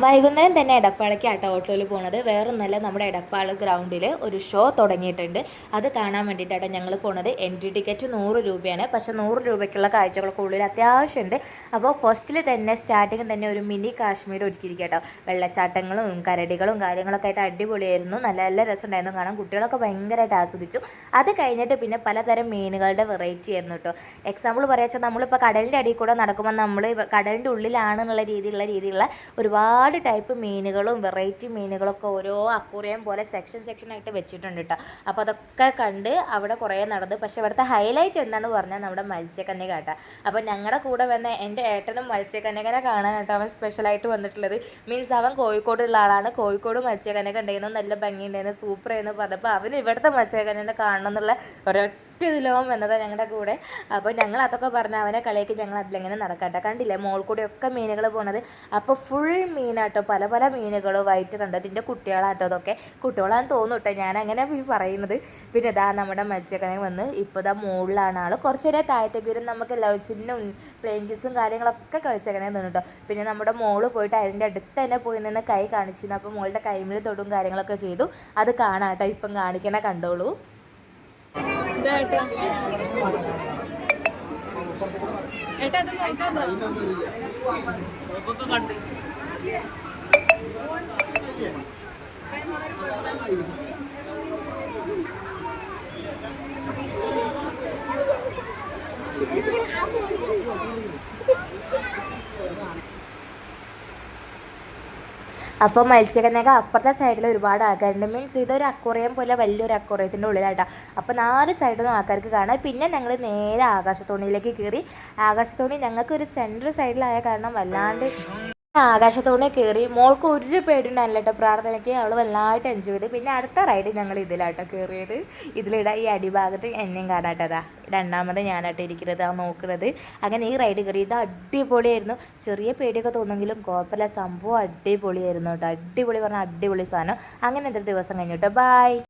വൈകുന്നേരം തന്നെ എടപ്പാളയ്ക്ക് ആട്ടോ ഓട്ടോയിൽ പോണത്. വേറൊന്നല്ല, നമ്മുടെ എടപ്പാൾ ഗ്രൗണ്ടിൽ ഒരു ഷോ തുടങ്ങിയിട്ടുണ്ട്. അത് കാണാൻ വേണ്ടിയിട്ടാണ് ഞങ്ങൾ പോണത്. എൻട്രി ടിക്കറ്റ് 100 രൂപയാണ്. പക്ഷേ 100 രൂപയ്ക്കുള്ള കാഴ്ചകളൊക്കെ ഉള്ളിൽ അത്യാവശ്യമുണ്ട്. അപ്പോൾ ഫസ്റ്റിൽ തന്നെ സ്റ്റാർട്ടിങ് തന്നെ ഒരു മിനി കാശ്മീർ ഒരുക്കിയിരിക്കുക കേട്ടോ. വെള്ളച്ചാട്ടങ്ങളും കരടികളും കാര്യങ്ങളൊക്കെ ആയിട്ട് അടിപൊളിയായിരുന്നു. നല്ല നല്ല രസമുണ്ടായിരുന്നു കാണാൻ. കുട്ടികളൊക്കെ ഭയങ്കരമായിട്ട് ആസ്വദിച്ചു. അത് കഴിഞ്ഞിട്ട് പിന്നെ പലതരം മീനുകളുടെ വെറൈറ്റി ആയിരുന്നു കേട്ടോ. എക്സാമ്പിൾ പറയാ വെച്ചാൽ നമ്മളിപ്പോൾ കടലിൻ്റെ അടിയിൽ കൂടെ നടക്കുമ്പോൾ നമ്മൾ കടലിൻ്റെ ഉള്ളിലാണെന്നുള്ള രീതിയിലുള്ള ഒരുപാട് ടൈപ്പ് മീനുകളും വെറൈറ്റി മീനുകളൊക്കെ ഓരോ അക്വേറിയം പോലെ സെക്ഷനായിട്ട് വെച്ചിട്ടുണ്ട് കേട്ടോ. അപ്പോൾ അതൊക്കെ കണ്ട് അവിടെ കുറേ നടന്നു. പക്ഷേ ഇവിടുത്തെ ഹൈലൈറ്റ് എന്താണെന്ന് പറഞ്ഞാൽ നമ്മുടെ മത്സ്യകന്യക കേട്ടോ. അപ്പോൾ ഞങ്ങളുടെ കൂടെ വന്ന എൻ്റെ ഏട്ടനും മത്സ്യകന്യകനെ കാണാനായിട്ട് അവൻ സ്പെഷ്യലായിട്ട് വന്നിട്ടുള്ളത്. മീൻസ് അവൻ കോഴിക്കോടുള്ള ആളാണ്. കോഴിക്കോട് മത്സ്യകന്യക ഉണ്ടായിരുന്നു, നല്ല ഭംഗിയുണ്ടായിരുന്നു, സൂപ്പറായിരുന്നു പറഞ്ഞപ്പോൾ അവന് ഇവിടുത്തെ മത്സ്യകന്യനെ കാണണം എന്നുള്ള ഒരൊറ്റ ഇതിലോം വന്നതാണ് ഞങ്ങളുടെ കൂടെ. അപ്പോൾ ഞങ്ങൾ അതൊക്കെ പറഞ്ഞ് അവനെ കളിയാക്കി ഞങ്ങൾ അതിലെങ്ങനെ നടക്കട്ടെ. കണ്ടില്ലേ മോൾ കൂടെയൊക്കെ മീനുകൾ പോണത്. അപ്പോൾ ഫുൾ മീനാട്ടോ, പല പല മീനുകളുമായിട്ട് കണ്ടു. അതിൻ്റെ കുട്ടികളാട്ടോ, അതൊക്കെ കുട്ടികളാണെന്ന് തോന്നും കേട്ടോ, ഞാനങ്ങനെ പറയുന്നത്. പിന്നെ ഇതാ നമ്മുടെ മത്സ്യക്കനെ വന്ന് ഇപ്പോൾ ഇതാ മുകളിലാണ് ആൾ. കുറച്ച് നേരം താഴത്തേക്ക് വരും. നമുക്ക് ലവ് ചിന്നും പ്ലെയിൻ കിസും കാര്യങ്ങളൊക്കെ കളിച്ചങ്ങനെ നിന്നു കേട്ടോ. പിന്നെ നമ്മുടെ മോള് പോയിട്ട് അതിൻ്റെ അടുത്ത് തന്നെ പോയി നിന്ന് കൈ കാണിച്ചിരുന്നു. അപ്പോൾ മോളുടെ കൈമിൽ തൊടും കാര്യങ്ങളൊക്കെ ചെയ്തു. അത് കാണാം കേട്ടോ, ഇപ്പം കാണിക്കണ കണ്ടോളൂ. ഏട്ടാ അത് നോക്കാമോ? അപ്പോൾ മത്സ്യകന്യക അപ്പുറത്തെ സൈഡിൽ ഒരുപാട് ആൾക്കാരുണ്ട്. മീൻസ് ഇതൊരു അക്വേറിയം പോലെ വലിയൊരു അക്വേറിയത്തിൻ്റെ ഉള്ളിലായിട്ടാണ്. അപ്പോൾ 4 സൈഡിൽ നിന്നും ആൾക്കാർക്ക് കാണാം. പിന്നെ ഞങ്ങൾ നേരെ ആകാശത്തോണിയിലേക്ക് കയറി. ആകാശത്തോണി ഞങ്ങൾക്കൊരു സെൻറ്റർ സൈഡിലായ കാരണം വല്ലാണ്ട് ആകാശത്തോണി കയറി. മോൾക്ക് ഒരു പേടിയുണ്ടായില്ല കേട്ടോ പ്രാർത്ഥനയ്ക്ക്. അവൾ വല്ലായിട്ട് എൻജോയ് ചെയ്ത്. പിന്നെ അടുത്ത റൈഡ് ഞങ്ങൾ ഇതിലാട്ടോ കയറിയത്. ഇതിലിടാ ഈ അടിഭാഗത്ത് എന്നെയും കാണാട്ടതാ. രണ്ടാമത് ഞാനായിട്ട് ഇരിക്കുന്നത്, ആ നോക്കുന്നത്. അങ്ങനെ ഈ റൈഡ് കയറി. ഇത് അടിപൊളിയായിരുന്നു. ചെറിയ പേടിയൊക്കെ തോന്നുമെങ്കിലും കുഴപ്പമില്ല, സംഭവം അടിപൊളിയായിരുന്നു കേട്ടോ. അടിപൊളി പറഞ്ഞാൽ അടിപൊളി സാധനം. അങ്ങനെ എന്തൊരു ദിവസം കഴിഞ്ഞു കേട്ടോ. ബൈ.